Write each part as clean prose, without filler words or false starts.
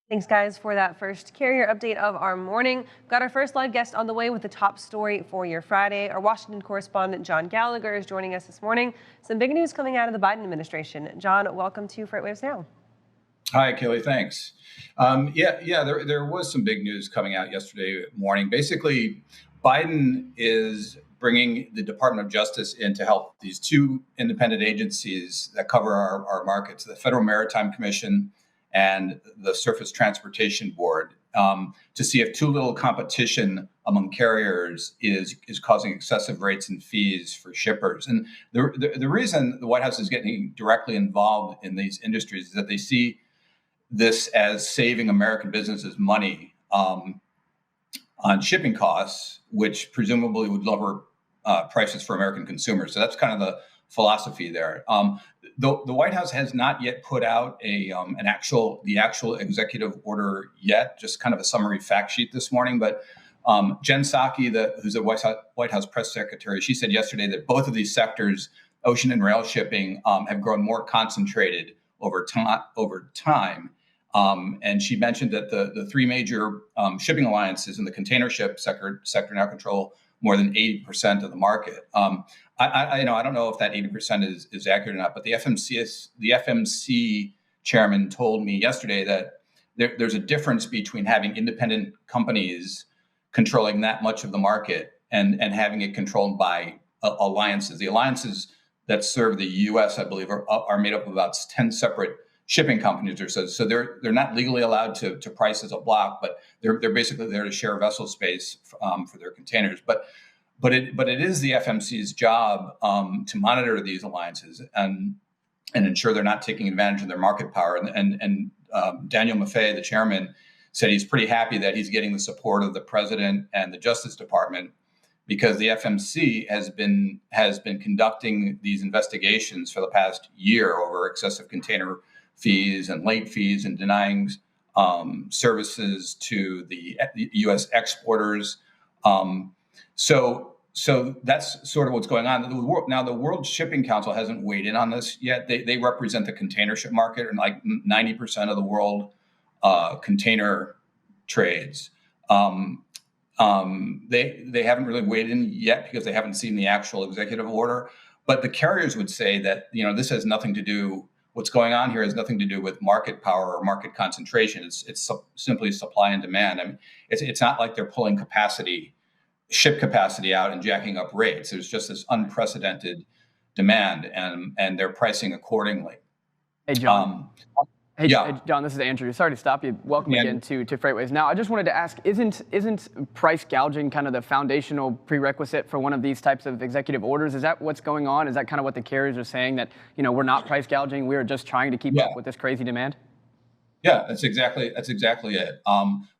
Thanks, guys, for that first carrier update of our morning. Got our first live guest on the way with the top story for your Friday. Our Washington correspondent John Gallagher is joining us this morning. Some big news coming out of the Biden administration. John, welcome to FreightWaves Now. Hi, Kaylee. Thanks. There was some big news coming out yesterday morning. Basically, Biden is bringing the Department of Justice in to help these two independent agencies that cover our markets, the Federal Maritime Commission and the Surface Transportation Board, to see if too little competition among carriers is causing excessive rates and fees for shippers. And the reason the White House is getting directly involved in these industries is that they see this as saving American businesses money on shipping costs, which presumably would lower prices for American consumers. So that's kind of the philosophy there. The White House has not yet put out the actual executive order yet, just kind of a summary fact sheet this morning. But Jen Psaki, who's the White House press secretary, she said yesterday that both of these sectors, ocean and rail shipping, have grown more concentrated over time. And she mentioned that the three major shipping alliances in the container ship sector now control more than 80% of the market. I don't know if that 80% is accurate or not, but the FMC chairman told me yesterday that there's a difference between having independent companies controlling that much of the market and having it controlled by alliances. The alliances that serve the U.S., I believe, are made up of about 10 separate shipping companies or so. So they're not legally allowed to price as a block, but they're basically there to share vessel space for their containers. But it is the FMC's job to monitor these alliances and ensure they're not taking advantage of their market power. And Daniel Maffei, the chairman, said he's pretty happy that he's getting the support of the president and the Justice Department, because the FMC has been conducting these investigations for the past year over excessive container fees and late fees and denying services to the U.S. exporters. So that's sort of what's going on. Now, the World Shipping Council hasn't weighed in on this yet. They represent the container ship market, and like 90% of the world container trades. They haven't really weighed in yet because they haven't seen the actual executive order. But the carriers would say that this has nothing to do. What's going on here has nothing to do with market power or market concentration. It's simply supply and demand. I mean, it's not like they're pulling ship capacity out and jacking up rates. There's just this unprecedented demand, and they're pricing accordingly. Hey, John. Hey, John, this is Andrew. Sorry to stop you. Welcome again to FreightWaves Now. I just wanted to ask, isn't price gouging kind of the foundational prerequisite for one of these types of executive orders? Is that what's going on? Is that kind of what the carriers are saying, that we're not price gouging, we're just trying to keep up with this crazy demand? Yeah, that's exactly it.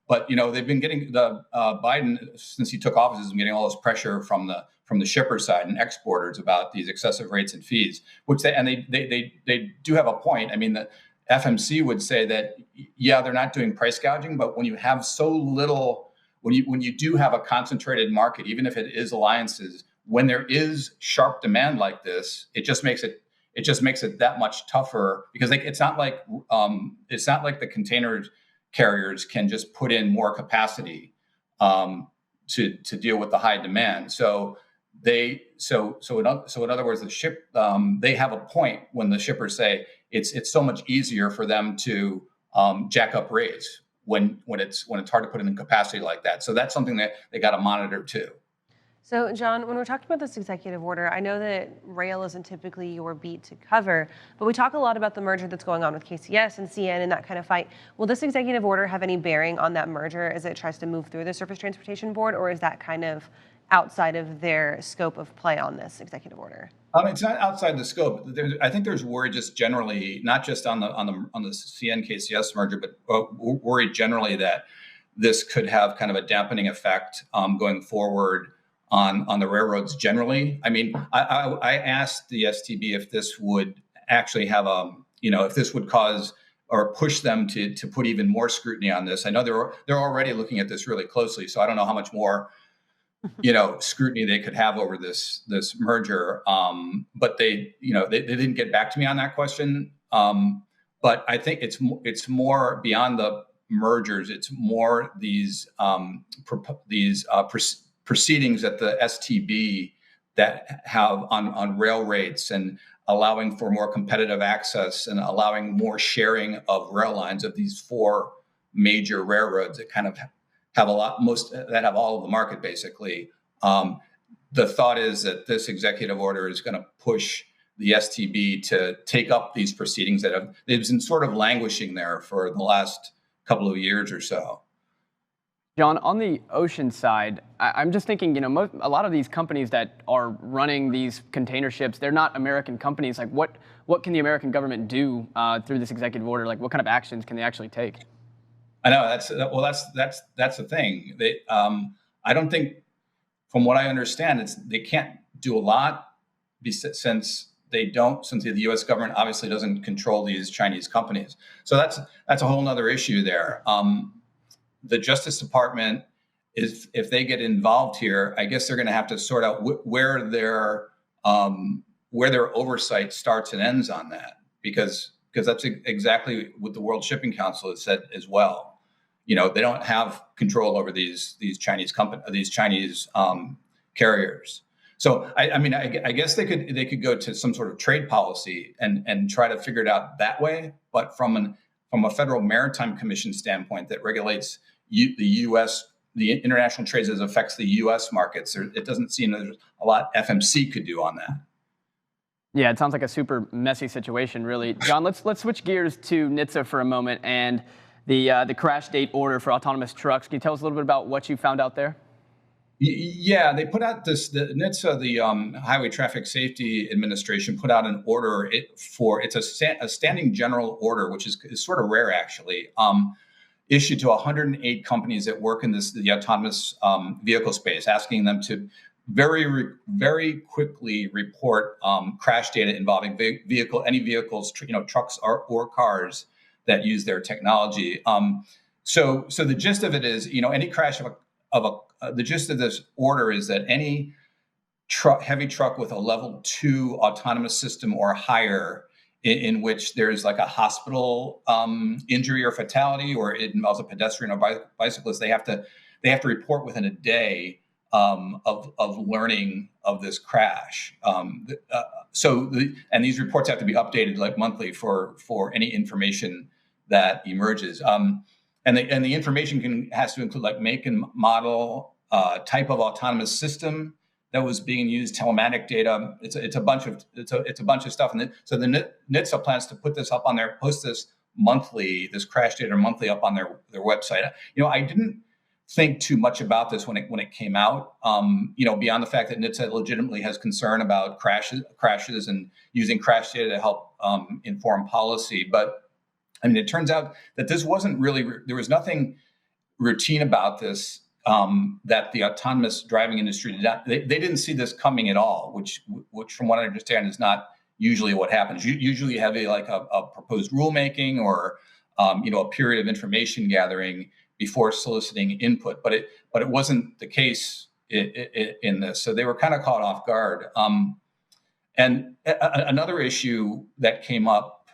But they've been getting Biden, since he took office, has been getting all this pressure from the shipper side and exporters about these excessive rates and fees, which they do have a point. I mean, the FMC would say that, they're not doing price gouging, but when you have so little, when you do have a concentrated market, even if it is alliances, when there is sharp demand like this, it just makes it that much tougher, because it's not like the container carriers can just put in more capacity to deal with the high demand. So in other words, they have a point when the shippers say it's so much easier for them to jack up rates when it's hard to put in capacity like that. So that's something that they got to monitor too. So, John, when we're talking about this executive order, I know that rail isn't typically your beat to cover, but we talk a lot about the merger that's going on with KCS and CN and that kind of fight. Will this executive order have any bearing on that merger as it tries to move through the Surface Transportation Board, or is that kind of outside of their scope of play on this executive order? It's not outside the scope. I think there's worry just generally, not just on the CN KCS merger, but worry generally that this could have kind of a dampening effect going forward on the railroads generally. I mean, I asked the STB if this would actually have if this would cause or push them to put even more scrutiny on this. I know they're already looking at this really closely, so I don't know how much more scrutiny they could have over this merger. But they didn't get back to me on that question. But I think it's more beyond mergers. It's more these proceedings at the STB that have on rail rates and allowing for more competitive access and allowing more sharing of rail lines of these four major railroads that kind of have that have all of the market basically. The thought is that this executive order is going to push the STB to take up these proceedings they've been sort of languishing there for the last couple of years or so. John, on the ocean side, I'm just thinking, a lot of these companies that are running these container ships, they're not American companies. Like, what can the American government do through this executive order? Like, what kind of actions can they actually take? I know that's the thing. I don't think, from what I understand, they can't do a lot since the U.S. government obviously doesn't control these Chinese companies. So that's a whole other issue there. The Justice Department if they get involved here, I guess they're going to have to sort out where their oversight starts and ends on that, because that's exactly what the World Shipping Council has said as well. They don't have control over these Chinese carriers. So I guess they could go to some sort of trade policy and try to figure it out that way. But from a Federal Maritime Commission standpoint that regulates the international trades as affects the U.S. markets, it doesn't seem there's a lot FMC could do on that. Yeah, it sounds like a super messy situation, really. John, let's switch gears to NHTSA for a moment and the crash date order for autonomous trucks. Can you tell us a little bit about what you found out there? Yeah, they put out the NHTSA, the Highway Traffic Safety Administration, put out an order it's a standing general order, which is sort of rare actually, issued to 108 companies that work in the autonomous vehicle space, asking them to very quickly report crash data involving any vehicles, trucks or cars that use their technology. So the gist of it is, any crash the gist of this order is that any heavy truck with a level 2 autonomous system or higher, in which there's like a hospital injury or fatality, or it involves a pedestrian or bicyclist, they have to report within a day of learning of this crash. And these reports have to be updated like monthly for any information that emerges. And the information has to include like make and model, type of autonomous system that was being used, telematic data. It's a bunch of stuff. And so the NHTSA plans to post this monthly, this crash data monthly up on their website. I didn't think too much about this when it came out. Beyond the fact that NHTSA legitimately has concern about crashes and using crash data to help inform policy, but it turns out that this wasn't really, there was nothing routine about this, that the autonomous driving industry did not, they didn't see this coming at all, which from what I understand is not usually what happens. Usually you have a proposed rulemaking or, a period of information gathering before soliciting input, but it wasn't the case in this. So they were kind of caught off guard. And another issue that came up,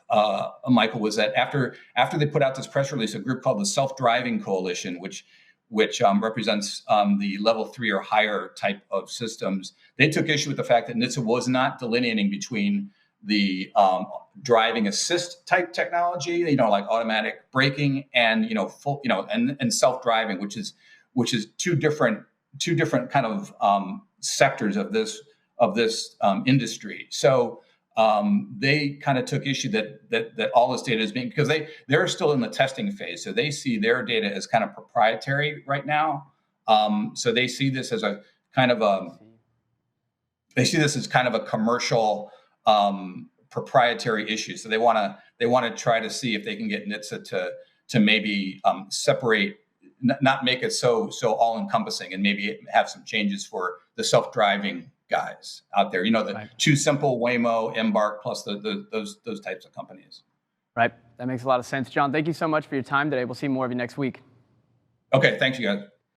Michael, was that after they put out this press release, a group called the Self-Driving Coalition, which represents the level 3 or higher type of systems, they took issue with the fact that NHTSA was not delineating between the driving assist type technology, like automatic braking, and full, and self-driving, which is two different kind of sectors of this industry. So they kind of took issue that all this data is being, because they're still in the testing phase. So they see their data as kind of proprietary right now. So they see this as a kind of a commercial proprietary issue. So they want to try to see if they can get NHTSA to maybe separate, not make it so all encompassing, and maybe have some changes for the self-driving guys out there, the Too Simple, Waymo, Embark, plus those types of companies. Right. That makes a lot of sense. John, thank you so much for your time today. We'll see more of you next week. Okay. Thanks, you guys.